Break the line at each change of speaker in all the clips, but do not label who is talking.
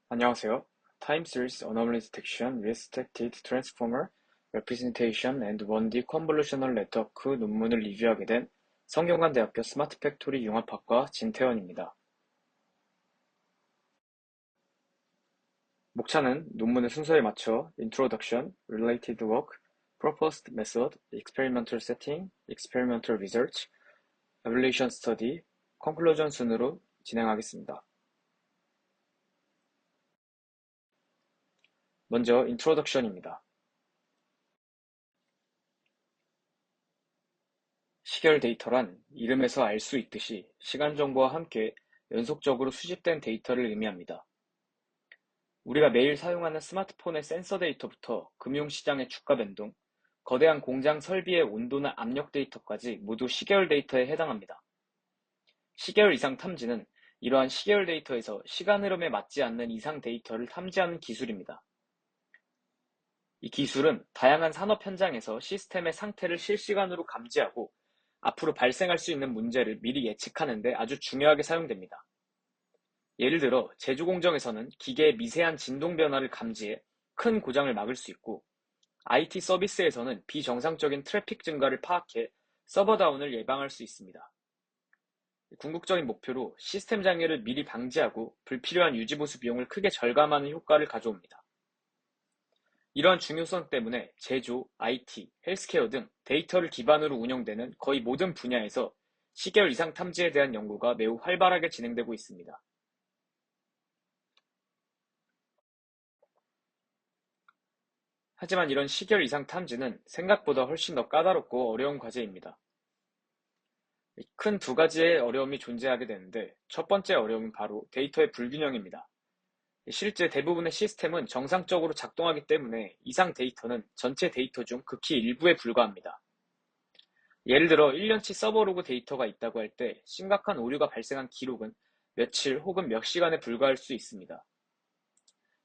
안녕하세요. Time Series Anomaly Detection with Stated Transformer Representation and 1D Convolutional Network 논문을 리뷰하게 된 성균관대학교 스마트 팩토리 융합학과 진태원입니다. 목차는 논문의 순서에 맞춰 Introduction, Related Work, Proposed Method, Experimental Setting, Experimental Research, Evaluation Study, Conclusion 순으로 진행하겠습니다. 먼저 Introduction입니다. 시계열 데이터란 이름에서 알 수 있듯이 시간 정보와 함께 연속적으로 수집된 데이터를 의미합니다. 우리가 매일 사용하는 스마트폰의 센서 데이터부터 금융시장의 주가 변동, 거대한 공장 설비의 온도나 압력 데이터까지 모두 시계열 데이터에 해당합니다. 시계열 이상 탐지는 이러한 시계열 데이터에서 시간 흐름에 맞지 않는 이상 데이터를 탐지하는 기술입니다. 이 기술은 다양한 산업 현장에서 시스템의 상태를 실시간으로 감지하고 앞으로 발생할 수 있는 문제를 미리 예측하는 데 아주 중요하게 사용됩니다. 예를 들어 제조 공정에서는 기계의 미세한 진동 변화를 감지해 큰 고장을 막을 수 있고, IT 서비스에서는 비정상적인 트래픽 증가를 파악해 서버 다운을 예방할 수 있습니다. 궁극적인 목표로 시스템 장애를 미리 방지하고 불필요한 유지보수 비용을 크게 절감하는 효과를 가져옵니다. 이러한 중요성 때문에 제조, IT, 헬스케어 등 데이터를 기반으로 운영되는 거의 모든 분야에서 시계열 이상 탐지에 대한 연구가 매우 활발하게 진행되고 있습니다. 하지만 이런 시계열 이상 탐지는 생각보다 훨씬 더 까다롭고 어려운 과제입니다. 큰 두 가지의 어려움이 존재하게 되는데, 첫 번째 어려움은 바로 데이터의 불균형입니다. 실제 대부분의 시스템은 정상적으로 작동하기 때문에 이상 데이터는 전체 데이터 중 극히 일부에 불과합니다. 예를 들어 1년치 서버 로그 데이터가 있다고 할 때 심각한 오류가 발생한 기록은 며칠 혹은 몇 시간에 불과할 수 있습니다.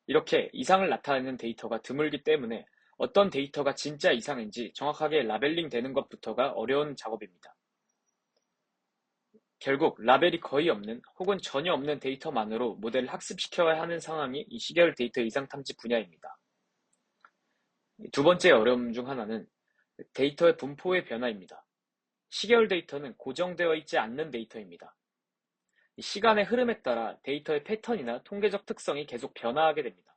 이렇게 이상을 나타내는 데이터가 드물기 때문에 어떤 데이터가 진짜 이상인지 정확하게 라벨링 되는 것부터가 어려운 작업입니다. 결국 라벨이 거의 없는 혹은 전혀 없는 데이터만으로 모델을 학습시켜야 하는 상황이 이 시계열 데이터 이상 탐지 분야입니다. 두 번째 어려움 중 하나는 데이터의 분포의 변화입니다. 시계열 데이터는 고정되어 있지 않는 데이터입니다. 시간의 흐름에 따라 데이터의 패턴이나 통계적 특성이 계속 변화하게 됩니다.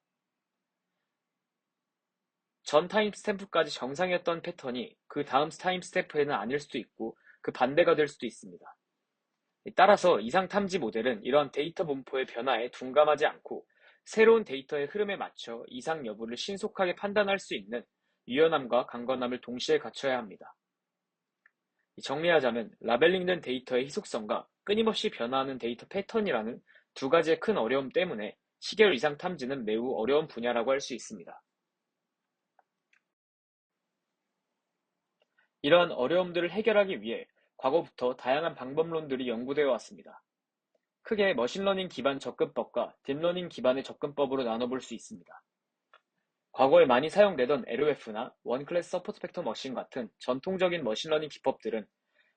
전 타임스탬프까지 정상이었던 패턴이 그 다음 타임스탬프에는 아닐 수도 있고 그 반대가 될 수도 있습니다. 따라서 이상 탐지 모델은 이러한 데이터 분포의 변화에 둔감하지 않고 새로운 데이터의 흐름에 맞춰 이상 여부를 신속하게 판단할 수 있는 유연함과 강건함을 동시에 갖춰야 합니다. 정리하자면 라벨링된 데이터의 희속성과 끊임없이 변화하는 데이터 패턴이라는 두 가지의 큰 어려움 때문에 시계열 이상 탐지는 매우 어려운 분야라고 할 수 있습니다. 이러한 어려움들을 해결하기 위해 과거부터 다양한 방법론들이 연구되어 왔습니다. 크게 머신러닝 기반 접근법과 딥러닝 기반의 접근법으로 나눠볼 수 있습니다. 과거에 많이 사용되던 LOF나 원클래스 서포트 벡터 머신 같은 전통적인 머신러닝 기법들은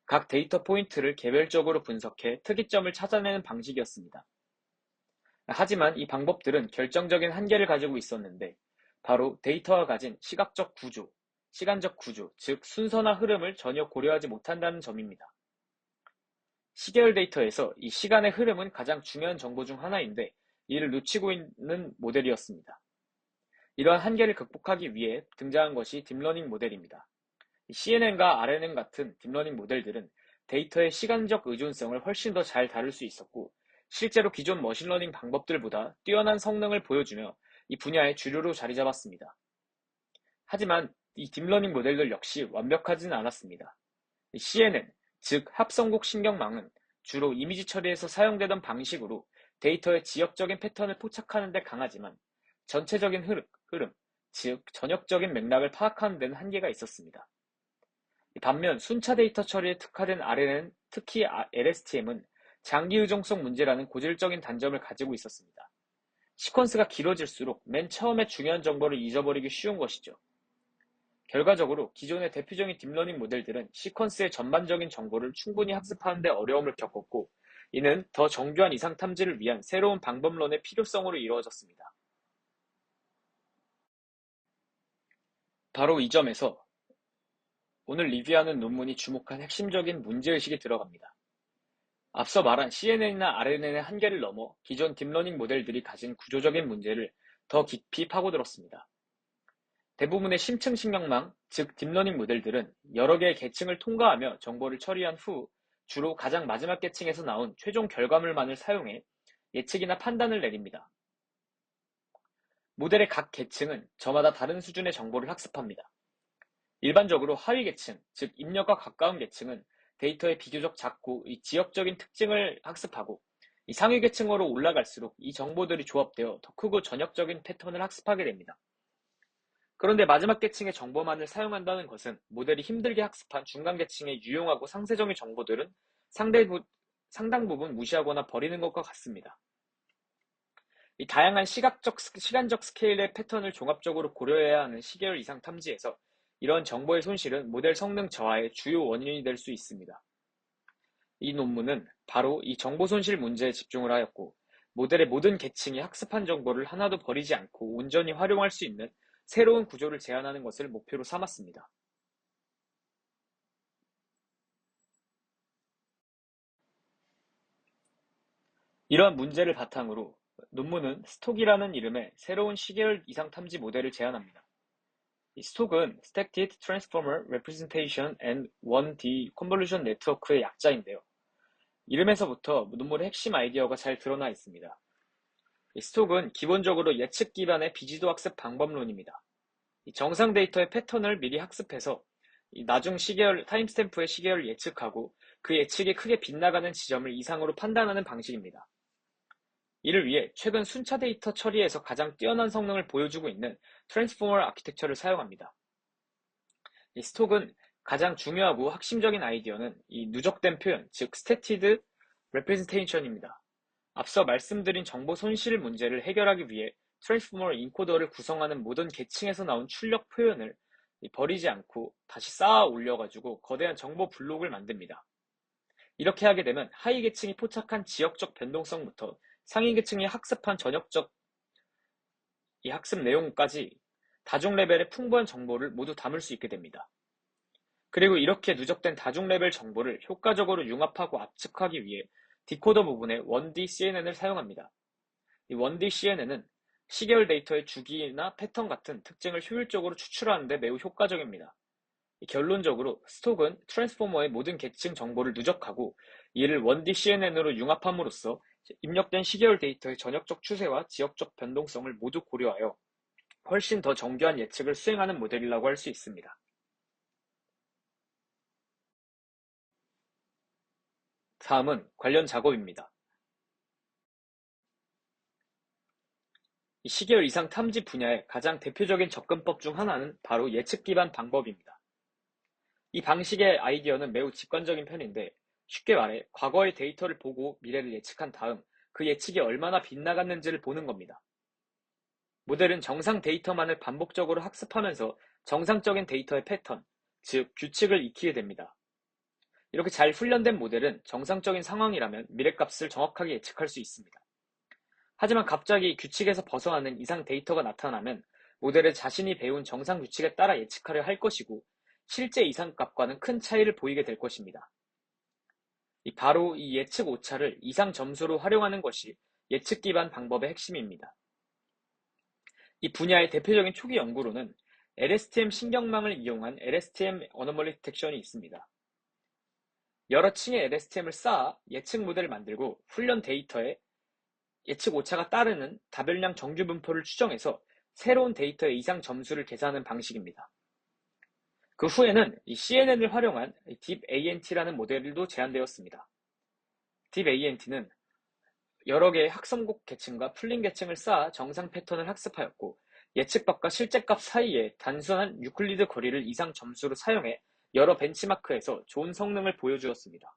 각 데이터 포인트를 개별적으로 분석해 특이점을 찾아내는 방식이었습니다. 하지만 이 방법들은 결정적인 한계를 가지고 있었는데, 바로 데이터가 가진 시각적 구조, 시간적 구조, 즉 순서나 흐름을 전혀 고려하지 못한다는 점입니다. 시계열 데이터에서 이 시간의 흐름은 가장 중요한 정보 중 하나인데 이를 놓치고 있는 모델이었습니다. 이러한 한계를 극복하기 위해 등장한 것이 딥러닝 모델입니다. CNN과 RNN 같은 딥러닝 모델들은 데이터의 시간적 의존성을 훨씬 더 잘 다룰 수 있었고, 실제로 기존 머신러닝 방법들보다 뛰어난 성능을 보여주며 이 분야의 주류로 자리 잡았습니다. 하지만 이 딥러닝 모델들 역시 완벽하지는 않았습니다. CNN, 즉 합성곡 신경망은 주로 이미지 처리에서 사용되던 방식으로 데이터의 지역적인 패턴을 포착하는 데 강하지만 전체적인 흐름, 즉 전역적인 맥락을 파악하는 데는 한계가 있었습니다. 반면 순차 데이터 처리에 특화된 RNN, 특히 LSTM은 장기 의존성 문제라는 고질적인 단점을 가지고 있었습니다. 시퀀스가 길어질수록 맨 처음에 중요한 정보를 잊어버리기 쉬운 것이죠. 결과적으로 기존의 대표적인 딥러닝 모델들은 시퀀스의 전반적인 정보를 충분히 학습하는 데 어려움을 겪었고, 이는 더 정교한 이상 탐지를 위한 새로운 방법론의 필요성으로 이루어졌습니다. 바로 이 점에서 오늘 리뷰하는 논문이 주목한 핵심적인 문제의식이 들어갑니다. 앞서 말한 CNN이나 RNN의 한계를 넘어 기존 딥러닝 모델들이 가진 구조적인 문제를 더 깊이 파고들었습니다. 대부분의 심층 신경망, 즉 딥러닝 모델들은 여러 개의 계층을 통과하며 정보를 처리한 후 주로 가장 마지막 계층에서 나온 최종 결과물만을 사용해 예측이나 판단을 내립니다. 모델의 각 계층은 저마다 다른 수준의 정보를 학습합니다. 일반적으로 하위 계층, 즉 입력과 가까운 계층은 데이터의 비교적 작고 이 지역적인 특징을 학습하고 이 상위 계층으로 올라갈수록 이 정보들이 조합되어 더 크고 전역적인 패턴을 학습하게 됩니다. 그런데 마지막 계층의 정보만을 사용한다는 것은 모델이 힘들게 학습한 중간 계층의 유용하고 상세적인 정보들은 상당 부분 무시하거나 버리는 것과 같습니다. 이 다양한 시간적 스케일의 패턴을 종합적으로 고려해야 하는 시계열 이상 탐지에서 이런 정보의 손실은 모델 성능 저하의 주요 원인이 될 수 있습니다. 이 논문은 바로 이 정보 손실 문제에 집중을 하였고, 모델의 모든 계층이 학습한 정보를 하나도 버리지 않고 온전히 활용할 수 있는 새로운 구조를 제안하는 것을 목표로 삼았습니다. 이러한 문제를 바탕으로 논문은 스톡이라는 이름의 새로운 시계열 이상 탐지 모델을 제안합니다. 이 스톡은 Stacked Transformer Representation and 1D Convolution Network의 약자인데요. 이름에서부터 논문의 핵심 아이디어가 잘 드러나 있습니다. 이 스톡은 기본적으로 예측 기반의 비지도 학습 방법론입니다. 이 정상 데이터의 패턴을 미리 학습해서 이 나중 시계열, 타임스탬프의 시계열을 예측하고 그 예측이 크게 빗나가는 지점을 이상으로 판단하는 방식입니다. 이를 위해 최근 순차 데이터 처리에서 가장 뛰어난 성능을 보여주고 있는 트랜스포머 아키텍처를 사용합니다. 이 스톡은 가장 중요하고 핵심적인 아이디어는 이 누적된 표현, 즉 Stated Representation입니다. 앞서 말씀드린 정보 손실 문제를 해결하기 위해 트랜스포머 인코더를 구성하는 모든 계층에서 나온 출력 표현을 버리지 않고 다시 쌓아 올려가지고 거대한 정보 블록을 만듭니다. 이렇게 하게 되면 하위 계층이 포착한 지역적 변동성부터 상위 계층이 학습한 전역적 이 학습 내용까지 다중 레벨의 풍부한 정보를 모두 담을 수 있게 됩니다. 그리고 이렇게 누적된 다중 레벨 정보를 효과적으로 융합하고 압축하기 위해 디코더 부분에 1D CNN을 사용합니다. 이 1D CNN은 시계열 데이터의 주기나 패턴 같은 특징을 효율적으로 추출하는 데 매우 효과적입니다. 결론적으로 스톡은 트랜스포머의 모든 계층 정보를 누적하고 이를 1D CNN으로 융합함으로써 입력된 시계열 데이터의 전역적 추세와 지역적 변동성을 모두 고려하여 훨씬 더 정교한 예측을 수행하는 모델이라고 할 수 있습니다. 다음은 관련 작업입니다. 이 시계열 이상 탐지 분야의 가장 대표적인 접근법 중 하나는 바로 예측 기반 방법입니다. 이 방식의 아이디어는 매우 직관적인 편인데 쉽게 말해 과거의 데이터를 보고 미래를 예측한 다음 그 예측이 얼마나 빗나갔는지를 보는 겁니다. 모델은 정상 데이터만을 반복적으로 학습하면서 정상적인 데이터의 패턴, 즉 규칙을 익히게 됩니다. 이렇게 잘 훈련된 모델은 정상적인 상황이라면 미래값을 정확하게 예측할 수 있습니다. 하지만 갑자기 규칙에서 벗어나는 이상 데이터가 나타나면 모델은 자신이 배운 정상 규칙에 따라 예측하려 할 것이고 실제 이상값과는 큰 차이를 보이게 될 것입니다. 바로 이 예측 오차를 이상 점수로 활용하는 것이 예측 기반 방법의 핵심입니다. 이 분야의 대표적인 초기 연구로는 LSTM 신경망을 이용한 LSTM 어노멀리 디텍션이 있습니다. 여러 층의 LSTM을 쌓아 예측 모델을 만들고 훈련 데이터에 예측 오차가 따르는 다별량 정규 분포를 추정해서 새로운 데이터의 이상 점수를 계산하는 방식입니다. 그 후에는 이 CNN을 활용한 DeepANT라는 모델도 제안되었습니다. DeepANT는 여러 개의 학습곡 계층과 풀린 계층을 쌓아 정상 패턴을 학습하였고 예측값과 실제값 사이에 단순한 유클리드 거리를 이상 점수로 사용해 여러 벤치마크에서 좋은 성능을 보여주었습니다.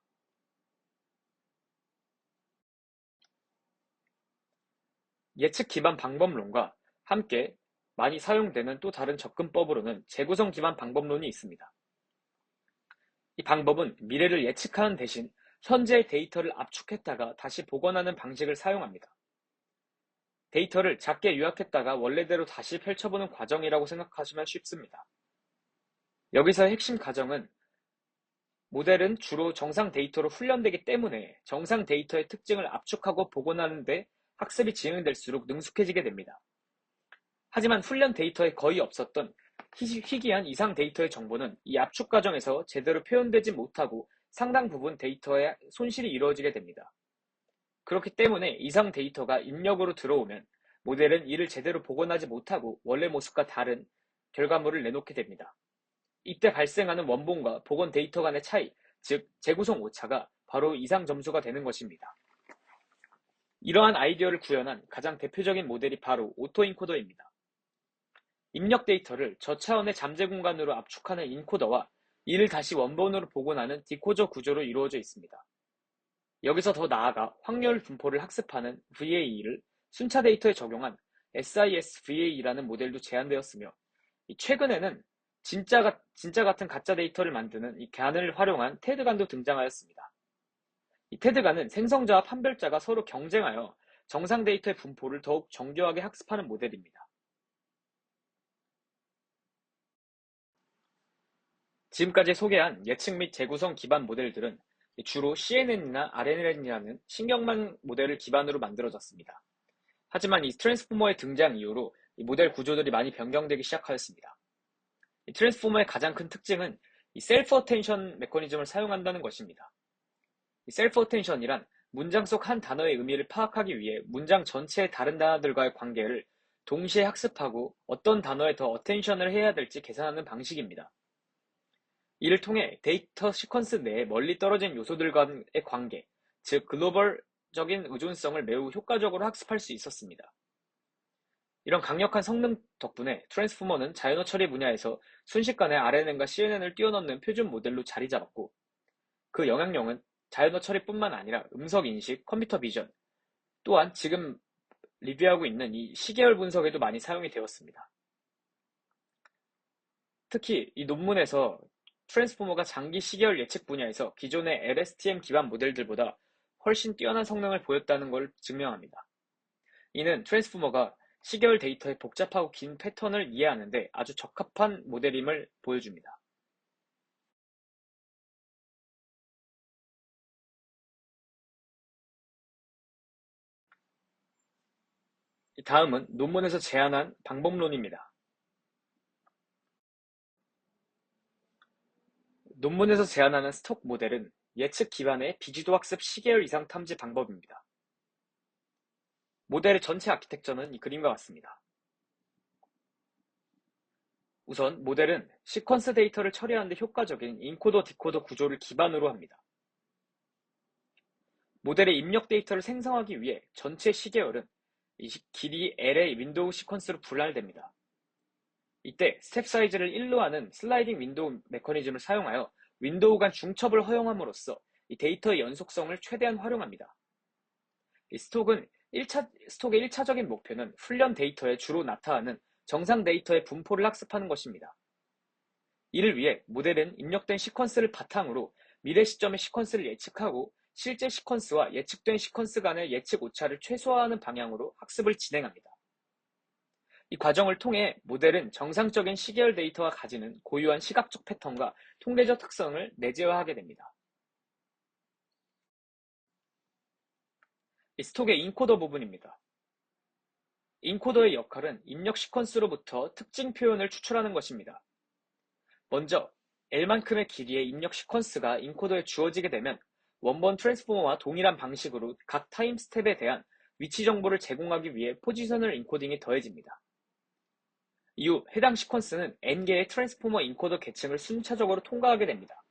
예측 기반 방법론과 함께 많이 사용되는 또 다른 접근법으로는 재구성 기반 방법론이 있습니다. 이 방법은 미래를 예측하는 대신 현재의 데이터를 압축했다가 다시 복원하는 방식을 사용합니다. 데이터를 작게 요약했다가 원래대로 다시 펼쳐보는 과정이라고 생각하시면 쉽습니다. 여기서의 핵심 과정은 모델은 주로 정상 데이터로 훈련되기 때문에 정상 데이터의 특징을 압축하고 복원하는 데 학습이 진행될수록 능숙해지게 됩니다. 하지만 훈련 데이터에 거의 없었던 희귀한 이상 데이터의 정보는 이 압축 과정에서 제대로 표현되지 못하고 상당 부분 데이터의 손실이 이루어지게 됩니다. 그렇기 때문에 이상 데이터가 입력으로 들어오면 모델은 이를 제대로 복원하지 못하고 원래 모습과 다른 결과물을 내놓게 됩니다. 이때 발생하는 원본과 복원 데이터 간의 차이, 즉 재구성 오차가 바로 이상 점수가 되는 것입니다. 이러한 아이디어를 구현한 가장 대표적인 모델이 바로 오토인코더입니다. 입력 데이터를 저차원의 잠재 공간으로 압축하는 인코더와 이를 다시 원본으로 복원하는 디코더 구조로 이루어져 있습니다. 여기서 더 나아가 확률 분포를 학습하는 VAE를 순차 데이터에 적용한 SIS-VAE라는 모델도 제안되었으며, 최근에는 진짜 같은 가짜 데이터를 만드는 이 간을 활용한 테드간도 등장하였습니다. 이 테드간은 생성자와 판별자가 서로 경쟁하여 정상 데이터의 분포를 더욱 정교하게 학습하는 모델입니다. 지금까지 소개한 예측 및 재구성 기반 모델들은 주로 CNN이나 RNN이라는 신경망 모델을 기반으로 만들어졌습니다. 하지만 이 트랜스포머의 등장 이후로 이 모델 구조들이 많이 변경되기 시작하였습니다. 이 트랜스포머의 가장 큰 특징은 이 셀프 어텐션 메커니즘을 사용한다는 것입니다. 이 셀프 어텐션이란 문장 속 한 단어의 의미를 파악하기 위해 문장 전체의 다른 단어들과의 관계를 동시에 학습하고 어떤 단어에 더 어텐션을 해야 될지 계산하는 방식입니다. 이를 통해 데이터 시퀀스 내에 멀리 떨어진 요소들 간의 관계, 즉 글로벌적인 의존성을 매우 효과적으로 학습할 수 있었습니다. 이런 강력한 성능 덕분에 트랜스포머는 자연어 처리 분야에서 순식간에 RNN과 CNN을 뛰어넘는 표준 모델로 자리 잡았고, 그 영향력은 자연어 처리뿐만 아니라 음성 인식, 컴퓨터 비전, 또한 지금 리뷰하고 있는 이 시계열 분석에도 많이 사용이 되었습니다. 특히 이 논문에서 트랜스포머가 장기 시계열 예측 분야에서 기존의 LSTM 기반 모델들보다 훨씬 뛰어난 성능을 보였다는 걸 증명합니다. 이는 트랜스포머가 시계열 데이터의 복잡하고 긴 패턴을 이해하는 데 아주 적합한 모델임을 보여줍니다. 다음은 논문에서 제안한 방법론입니다. 논문에서 제안하는 스톡 모델은 예측 기반의 비지도 학습 시계열 이상 탐지 방법입니다. 모델의 전체 아키텍처는 이 그림과 같습니다. 우선 모델은 시퀀스 데이터를 처리하는 데 효과적인 인코더 디코더 구조를 기반으로 합니다. 모델의 입력 데이터를 생성하기 위해 전체 시계열은 길이 L의 윈도우 시퀀스로 분할됩니다. 이때 스텝 사이즈를 1로 하는 슬라이딩 윈도우 메커니즘을 사용하여 윈도우 간 중첩을 허용함으로써 이 데이터의 연속성을 최대한 활용합니다. 이 스톡의 1차적인 목표는 훈련 데이터에 주로 나타나는 정상 데이터의 분포를 학습하는 것입니다. 이를 위해 모델은 입력된 시퀀스를 바탕으로 미래 시점의 시퀀스를 예측하고 실제 시퀀스와 예측된 시퀀스 간의 예측 오차를 최소화하는 방향으로 학습을 진행합니다. 이 과정을 통해 모델은 정상적인 시계열 데이터가 가지는 고유한 시각적 패턴과 통계적 특성을 내재화하게 됩니다. 이 스톡의 인코더 부분입니다. 인코더의 역할은 입력 시퀀스로부터 특징 표현을 추출하는 것입니다. 먼저 L만큼의 길이의 입력 시퀀스가 인코더에 주어지게 되면 원본 트랜스포머와 동일한 방식으로 각 타임 스텝에 대한 위치 정보를 제공하기 위해 포지셔널 인코딩이 더해집니다. 이후 해당 시퀀스는 N개의 트랜스포머 인코더 계층을 순차적으로 통과하게 됩니다.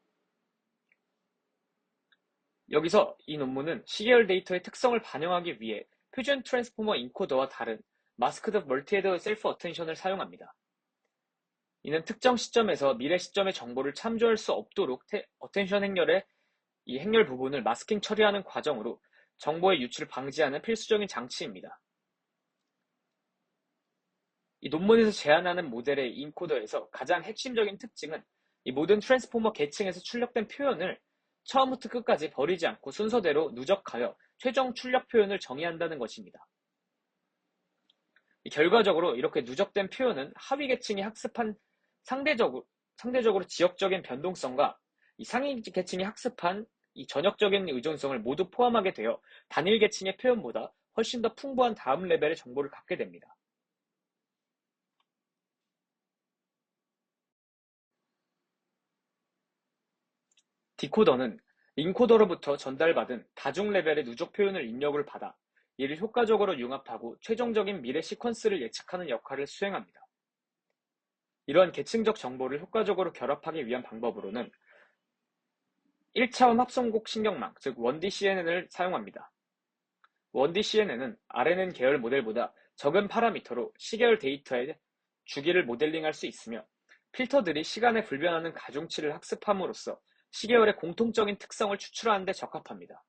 여기서 이 논문은 시계열 데이터의 특성을 반영하기 위해 표준 트랜스포머 인코더와 다른 마스크드 멀티헤드 셀프 어텐션을 사용합니다. 이는 특정 시점에서 미래 시점의 정보를 참조할 수 없도록 어텐션 행렬의 이 행렬 부분을 마스킹 처리하는 과정으로 정보의 유출을 방지하는 필수적인 장치입니다. 이 논문에서 제안하는 모델의 인코더에서 가장 핵심적인 특징은 이 모든 트랜스포머 계층에서 출력된 표현을 처음부터 끝까지 버리지 않고 순서대로 누적하여 최종 출력 표현을 정의한다는 것입니다. 결과적으로 이렇게 누적된 표현은 하위 계층이 학습한 상대적으로 지역적인 변동성과 이 상위 계층이 학습한 이 전역적인 의존성을 모두 포함하게 되어 단일 계층의 표현보다 훨씬 더 풍부한 다음 레벨의 정보를 갖게 됩니다. 디코더는 인코더로부터 전달받은 다중 레벨의 누적 표현을 입력을 받아 이를 효과적으로 융합하고 최종적인 미래 시퀀스를 예측하는 역할을 수행합니다. 이러한 계층적 정보를 효과적으로 결합하기 위한 방법으로는 1차원 합성곡 신경망, 즉 1D CNN을 사용합니다. 1D CNN은 RNN 계열 모델보다 적은 파라미터로 시계열 데이터의 주기를 모델링할 수 있으며 필터들이 시간에 불변하는 가중치를 학습함으로써 시계열의 공통적인 특성을 추출하는 데 적합합니다.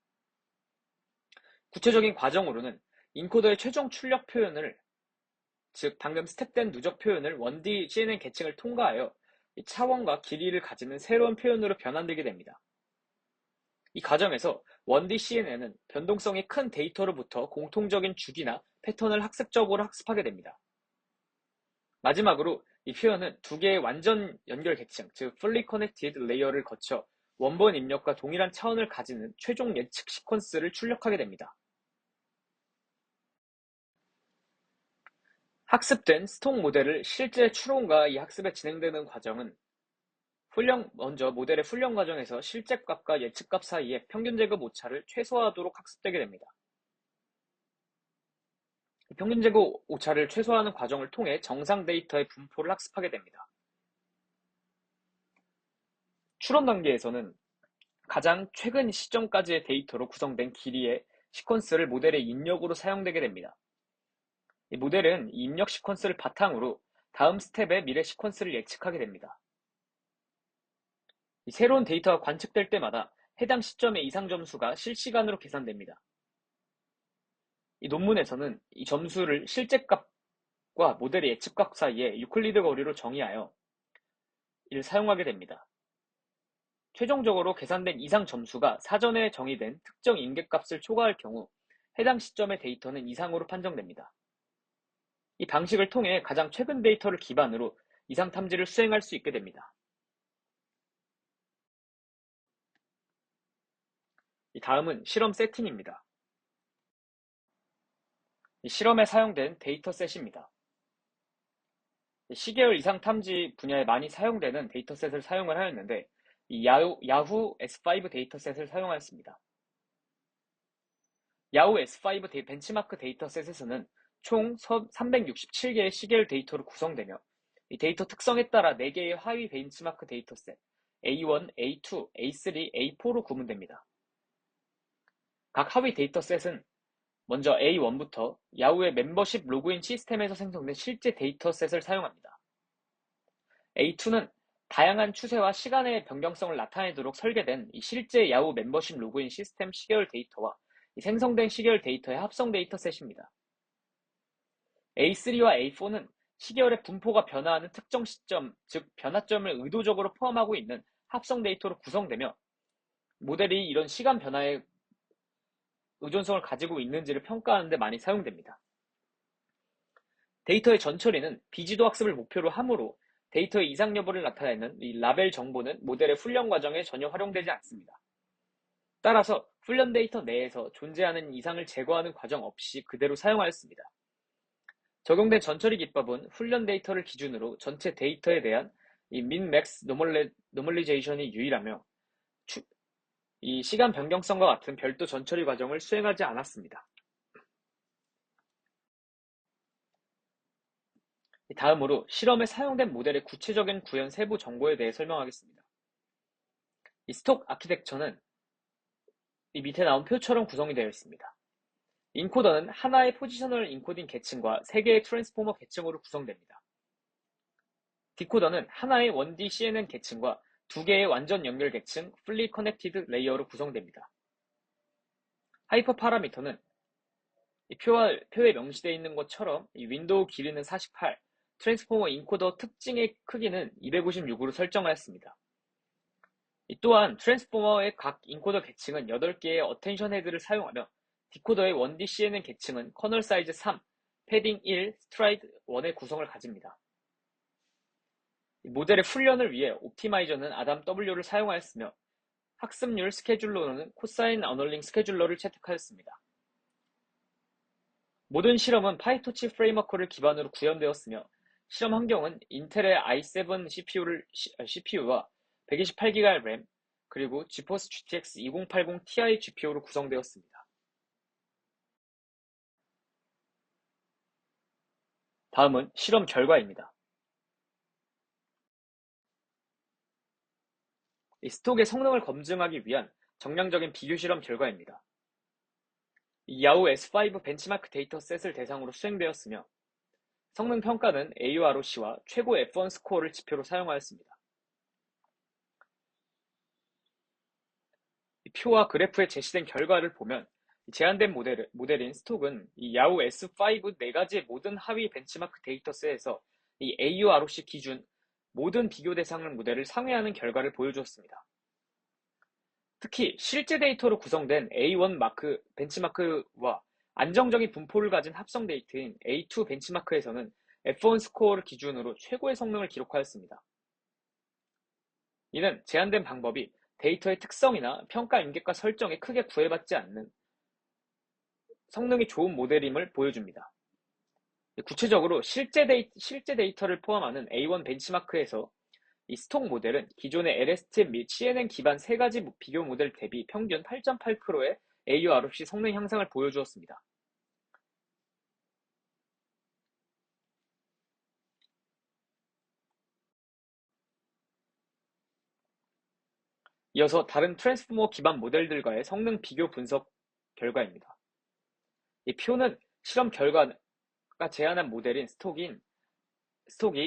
구체적인 과정으로는 인코더의 최종 출력 표현을, 즉 방금 스텝된 누적 표현을 1D CNN 계층을 통과하여 차원과 길이를 가지는 새로운 표현으로 변환되게 됩니다. 이 과정에서 1D CNN은 변동성이 큰 데이터로부터 공통적인 주기나 패턴을 학습적으로 학습하게 됩니다. 마지막으로 이 표현은 두 개의 완전 연결 계층, 즉 Fully Connected 레이어를 거쳐 원본 입력과 동일한 차원을 가지는 최종 예측 시퀀스를 출력하게 됩니다. 학습된 스톡 모델을 실제 추론과 이 학습에 진행되는 과정은 먼저 모델의 훈련 과정에서 실제값과 예측값 사이의 평균 제곱 오차를 최소화하도록 학습되게 됩니다. 평균 제곱 오차를 최소화하는 과정을 통해 정상 데이터의 분포를 학습하게 됩니다. 추론 단계에서는 가장 최근 시점까지의 데이터로 구성된 길이의 시퀀스를 모델의 입력으로 사용되게 됩니다. 이 모델은 이 입력 시퀀스를 바탕으로 다음 스텝의 미래 시퀀스를 예측하게 됩니다. 이 새로운 데이터가 관측될 때마다 해당 시점의 이상 점수가 실시간으로 계산됩니다. 이 논문에서는 이 점수를 실제값과 모델의 예측값 사이에 유클리드 거리로 정의하여 이를 사용하게 됩니다. 최종적으로 계산된 이상 점수가 사전에 정의된 특정 인계값을 초과할 경우 해당 시점의 데이터는 이상으로 판정됩니다. 이 방식을 통해 가장 최근 데이터를 기반으로 이상 탐지를 수행할 수 있게 됩니다. 다음은 실험 세팅입니다. 실험에 사용된 데이터셋입니다. 시계열 이상 탐지 분야에 많이 사용되는 데이터셋을 사용을 하였는데 이 야후 S5 데이터셋을 사용하였습니다. 야후 S5 벤치마크 데이터셋에서는 총 367개의 시계열 데이터로 구성되며 이 데이터 특성에 따라 4개의 하위 벤치마크 데이터셋 A1, A2, A3, A4로 구분됩니다. 각 하위 데이터셋은 먼저 A1부터 야후의 멤버십 로그인 시스템에서 생성된 실제 데이터셋을 사용합니다. A2는 다양한 추세와 시간의 변경성을 나타내도록 설계된 이 실제 야후 멤버십 로그인 시스템 시계열 데이터와 생성된 시계열 데이터의 합성 데이터셋입니다. A3와 A4는 시계열의 분포가 변화하는 특정 시점, 즉 변화점을 의도적으로 포함하고 있는 합성 데이터로 구성되며 모델이 이런 시간 변화에 의존성을 가지고 있는지를 평가하는 데 많이 사용됩니다. 데이터의 전처리는 비지도 학습을 목표로 하므로 데이터의 이상 여부를 나타내는 이 라벨 정보는 모델의 훈련 과정에 전혀 활용되지 않습니다. 따라서 훈련 데이터 내에서 존재하는 이상을 제거하는 과정 없이 그대로 사용하였습니다. 적용된 전처리 기법은 훈련 데이터를 기준으로 전체 데이터에 대한 이 min-max normalization이 유일하며 이 시간 변경성과 같은 별도 전처리 과정을 수행하지 않았습니다. 다음으로 실험에 사용된 모델의 구체적인 구현 세부 정보에 대해 설명하겠습니다. 이 스톡 아키텍처는 이 밑에 나온 표처럼 구성이 되어 있습니다. 인코더는 하나의 포지셔널 인코딩 계층과 3개의 트랜스포머 계층으로 구성됩니다. 디코더는 하나의 1D CNN 계층과 2개의 완전 연결 계층 Fully Connected 레이어로 구성됩니다. 하이퍼 파라미터는 이 표에 명시되어 있는 것처럼 이 윈도우 길이는 48, 트랜스포머 인코더 특징의 크기는 256으로 설정하였습니다. 또한 트랜스포머의 각 인코더 계층은 8개의 어텐션 헤드를 사용하며 디코더의 1D CNN 계층은 커널 사이즈 3, 패딩 1, 스트라이드 1의 구성을 가집니다. 모델의 훈련을 위해 옵티마이저는 아담 W를 사용하였으며 학습률 스케줄러는 코사인 어널링 스케줄러를 채택하였습니다. 모든 실험은 파이토치 프레임워크를 기반으로 구현되었으며 실험 환경은 인텔의 i7 CPU와 128GB 램, 그리고 지포스 GTX 2080 Ti GPU로 구성되었습니다. 다음은 실험 결과입니다. 스톡의 성능을 검증하기 위한 정량적인 비교 실험 결과입니다. 야후 S5 벤치마크 데이터셋을 대상으로 수행되었으며 성능 평가는 AUROC와 최고 F1 스코어를 지표로 사용하였습니다. 표와 그래프에 제시된 결과를 보면 제한된 모델인 스톡은 야후 S5 4가지의 모든 하위 벤치마크 데이터셋에서 AUROC 기준 모든 비교 대상 모델을 상회하는 결과를 보여주었습니다. 특히 실제 데이터로 구성된 A1 벤치마크와 안정적인 분포를 가진 합성 데이터인 A2 벤치마크에서는 F1 스코어를 기준으로 최고의 성능을 기록하였습니다. 이는 제한된 방법이 데이터의 특성이나 평가 임계가 설정에 크게 구애받지 않는 성능이 좋은 모델임을 보여줍니다. 구체적으로 실제 데이터를 포함하는 A1 벤치마크에서 이 스톡 모델은 기존의 LSTM 및 CNN 기반 3가지 비교 모델 대비 평균 8.8%의 AUROC 성능 향상을 보여주었습니다. 이어서 다른 트랜스포머 기반 모델들과의 성능 비교 분석 결과입니다. 이 표는 실험 결과가 제안한 모델인 스톡이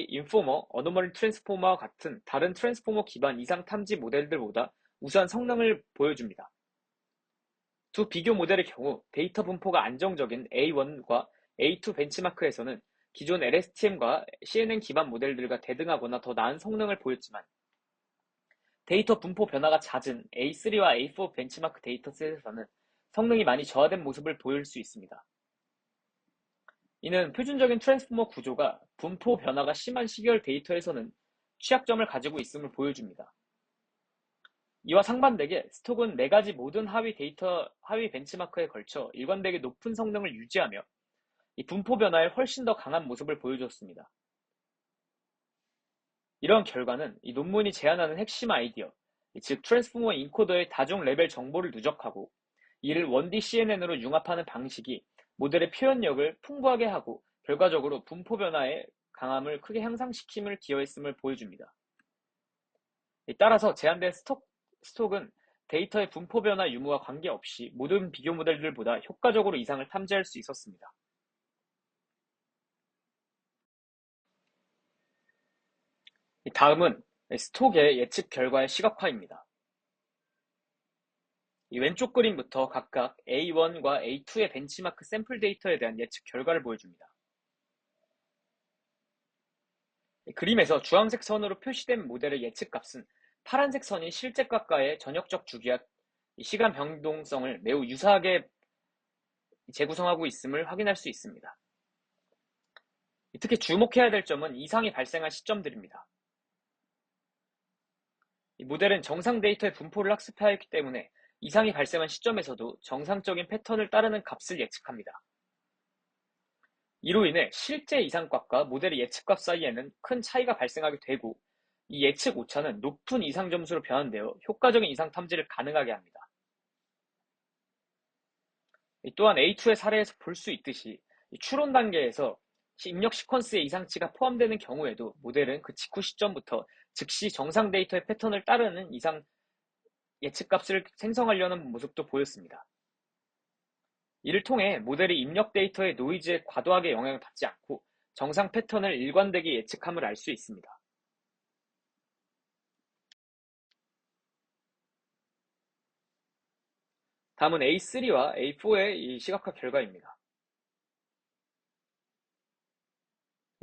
인포머, 어노멀리 트랜스포머와 같은 다른 트랜스포머 기반 이상 탐지 모델들보다 우수한 성능을 보여줍니다. 두 비교 모델의 경우 데이터 분포가 안정적인 A1과 A2 벤치마크에서는 기존 LSTM과 CNN 기반 모델들과 대등하거나 더 나은 성능을 보였지만 데이터 분포 변화가 잦은 A3와 A4 벤치마크 데이터셋에서는 성능이 많이 저하된 모습을 보일 수 있습니다. 이는 표준적인 트랜스포머 구조가 분포 변화가 심한 시계열 데이터에서는 취약점을 가지고 있음을 보여줍니다. 이와 상반되게 스톡은 4가지 모든 하위 벤치마크에 걸쳐 일관되게 높은 성능을 유지하며 이 분포 변화에 훨씬 더 강한 모습을 보여주었습니다. 이러한 결과는 이 논문이 제안하는 핵심 아이디어, 즉 트랜스포머 인코더의 다중 레벨 정보를 누적하고 이를 1D CNN으로 융합하는 방식이 모델의 표현력을 풍부하게 하고 결과적으로 분포 변화의 강함을 크게 향상시킴을 기여했음을 보여줍니다. 따라서 제한된 스톡은 데이터의 분포 변화 유무와 관계없이 모든 비교 모델들보다 효과적으로 이상을 탐지할 수 있었습니다. 다음은 스톡의 예측 결과의 시각화입니다. 이 왼쪽 그림부터 각각 A1과 A2의 벤치마크 샘플 데이터에 대한 예측 결과를 보여줍니다. 그림에서 주황색 선으로 표시된 모델의 예측값은 파란색 선이 실제 값과의 전역적 주기와 시간 변동성을 매우 유사하게 재구성하고 있음을 확인할 수 있습니다. 특히 주목해야 될 점은 이상이 발생한 시점들입니다. 이 모델은 정상 데이터의 분포를 학습하였기 때문에 이상이 발생한 시점에서도 정상적인 패턴을 따르는 값을 예측합니다. 이로 인해 실제 이상값과 모델의 예측값 사이에는 큰 차이가 발생하게 되고 이 예측 오차는 높은 이상 점수로 변환되어 효과적인 이상 탐지를 가능하게 합니다. 또한 A2의 사례에서 볼 수 있듯이 추론 단계에서 입력 시퀀스의 이상치가 포함되는 경우에도 모델은 그 직후 시점부터 즉시 정상 데이터의 패턴을 따르는 이상 예측값을 생성하려는 모습도 보였습니다. 이를 통해 모델이 입력 데이터의 노이즈에 과도하게 영향을 받지 않고 정상 패턴을 일관되게 예측함을 알 수 있습니다. 다음은 A3와 A4의 이 시각화 결과입니다.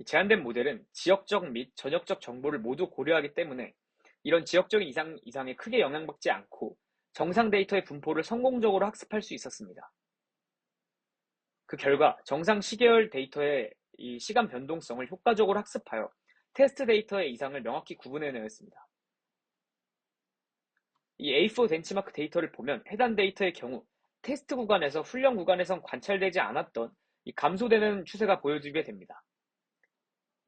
제한된 모델은 지역적 및 전역적 정보를 모두 고려하기 때문에 이런 지역적인 이상에 크게 영향받지 않고 정상 데이터의 분포를 성공적으로 학습할 수 있었습니다. 그 결과 정상 시계열 데이터의 이 시간 변동성을 효과적으로 학습하여 테스트 데이터의 이상을 명확히 구분해내었습니다. 이 A4 벤치마크 데이터를 보면 해당 데이터의 경우 테스트 구간에서 훈련 구간에선 관찰되지 않았던 이 감소되는 추세가 보여지게 됩니다.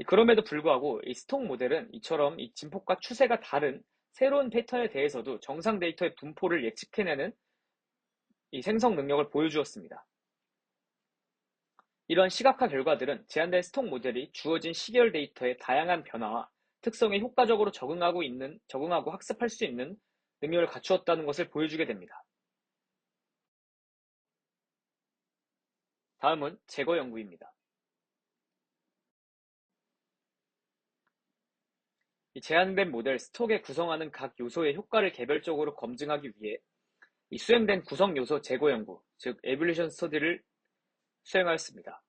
그럼에도 불구하고 이 스톡 모델은 이처럼 이 진폭과 추세가 다른 새로운 패턴에 대해서도 정상 데이터의 분포를 예측해내는 이 생성 능력을 보여주었습니다. 이런 시각화 결과들은 제한된 스톡 모델이 주어진 시계열 데이터의 다양한 변화와 특성에 효과적으로 적응하고 학습할 수 있는 능력을 갖추었다는 것을 보여주게 됩니다. 다음은 제거 연구입니다. 이 제한된 모델 스톡에 구성하는 각 요소의 효과를 개별적으로 검증하기 위해 이 수행된 구성 요소 제거 연구, 즉 에볼루션 스터디를 수행하였습니다.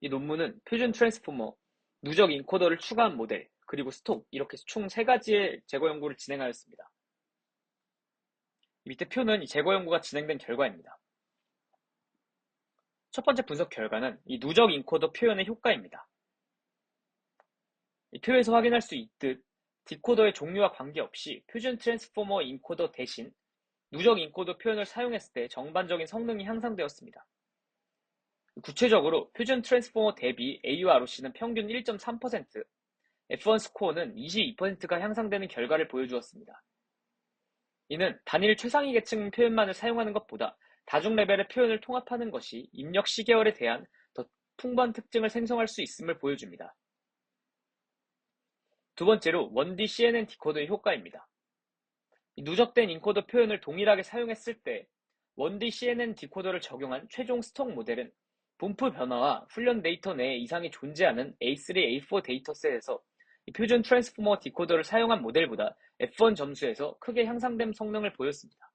이 논문은 표준 트랜스포머, 누적 인코더를 추가한 모델, 그리고 스톡 이렇게 총 3가지의 제거 연구를 진행하였습니다. 밑에 표는 이 제거 연구가 진행된 결과입니다. 첫 번째 분석 결과는 이 누적 인코더 표현의 효과입니다. 이 표에서 확인할 수 있듯 디코더의 종류와 관계없이 표준 트랜스포머 인코더 대신 누적 인코더 표현을 사용했을 때 전반적인 성능이 향상되었습니다. 구체적으로 표준 트랜스포머 대비 AU와 ROC는 평균 1.3%, F1 스코어는 22%가 향상되는 결과를 보여주었습니다. 이는 단일 최상위 계층 표현만을 사용하는 것보다 다중 레벨의 표현을 통합하는 것이 입력 시계열에 대한 더 풍부한 특징을 생성할 수 있음을 보여줍니다. 두 번째로 1D CNN 디코더의 효과입니다. 누적된 인코더 표현을 동일하게 사용했을 때 1D CNN 디코더를 적용한 최종 스톡 모델은 분포 변화와 훈련 데이터 내에 이상이 존재하는 A3, A4 데이터셋에서 표준 트랜스포머 디코더를 사용한 모델보다 F1 점수에서 크게 향상된 성능을 보였습니다.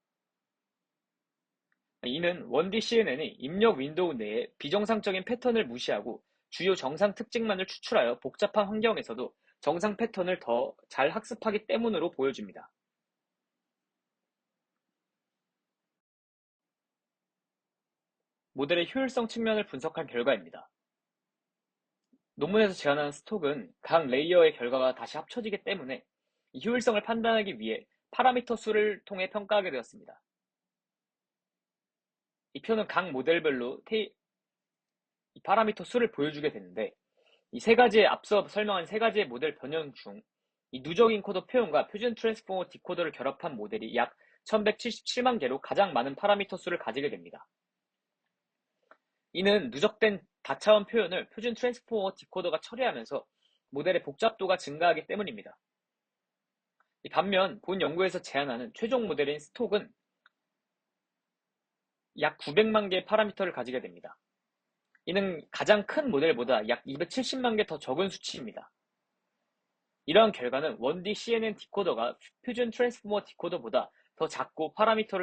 이는 1D CNN이 입력 윈도우 내에 비정상적인 패턴을 무시하고 주요 정상 특징만을 추출하여 복잡한 환경에서도 정상 패턴을 더 잘 학습하기 때문으로 보여집니다. 모델의 효율성 측면을 분석한 결과입니다. 논문에서 제안한 스톡은 각 레이어의 결과가 다시 합쳐지기 때문에 이 효율성을 판단하기 위해 파라미터 수를 통해 평가하게 되었습니다. 이 표는 각 모델별로 이 파라미터 수를 보여주게 되는데 이 앞서 설명한 3가지의 모델 변형 중 이 누적 인코더 표현과 표준 트랜스포머 디코더를 결합한 모델이 약 1177만 개로 가장 많은 파라미터 수를 가지게 됩니다. 이는 누적된 다차원 표현을 표준 트랜스포머 디코더가 처리하면서 모델의 복잡도가 증가하기 때문입니다. 반면 본 연구에서 제안하는 최종 모델인 스톡은 약 900만 개의 파라미터를 가지게 됩니다. 이는 가장 큰 모델보다 약 270만 개 더 적은 수치입니다. 이러한 결과는 1D CNN 디코더가 표준 트랜스포머 디코더보다 더 작고 파라미터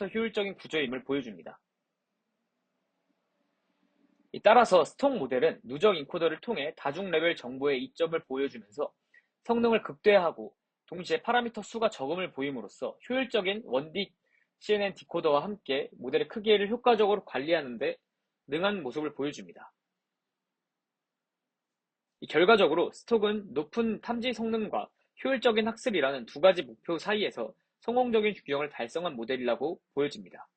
효율적인 구조임을 보여줍니다. 따라서 스톡 모델은 누적 인코더를 통해 다중 레벨 정보의 이점을 보여주면서 성능을 극대화하고 동시에 파라미터 수가 적음을 보임으로써 효율적인 1D CNN 디코더와 함께 모델의 크기를 효과적으로 관리하는 데 능한 모습을 보여줍니다. 결과적으로 스톡은 높은 탐지 성능과 효율적인 학습이라는 2가지 목표 사이에서 성공적인 균형을 달성한 모델이라고 보여집니다.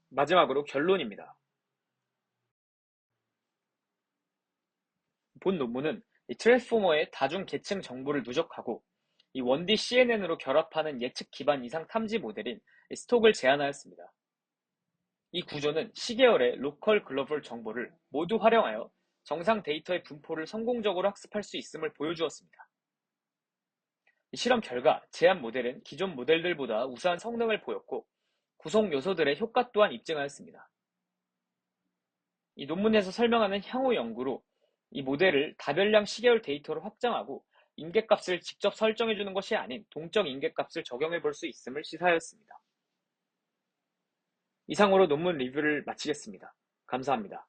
마지막으로 결론입니다. 본 논문은 이 트랜스포머의 다중 계층 정보를 누적하고 이 1D CNN으로 결합하는 예측 기반 이상 탐지 모델인 스톡을 제안하였습니다. 이 구조는 시계열의 로컬 글로벌 정보를 모두 활용하여 정상 데이터의 분포를 성공적으로 학습할 수 있음을 보여주었습니다. 실험 결과 제안 모델은 기존 모델들보다 우수한 성능을 보였고 구성 요소들의 효과 또한 입증하였습니다. 이 논문에서 설명하는 향후 연구로 이 모델을 다별량 시계열 데이터로 확장하고 임계값을 직접 설정해주는 것이 아닌 동적 임계값을 적용해 볼 수 있음을 시사하였습니다. 이상으로 논문 리뷰를 마치겠습니다. 감사합니다.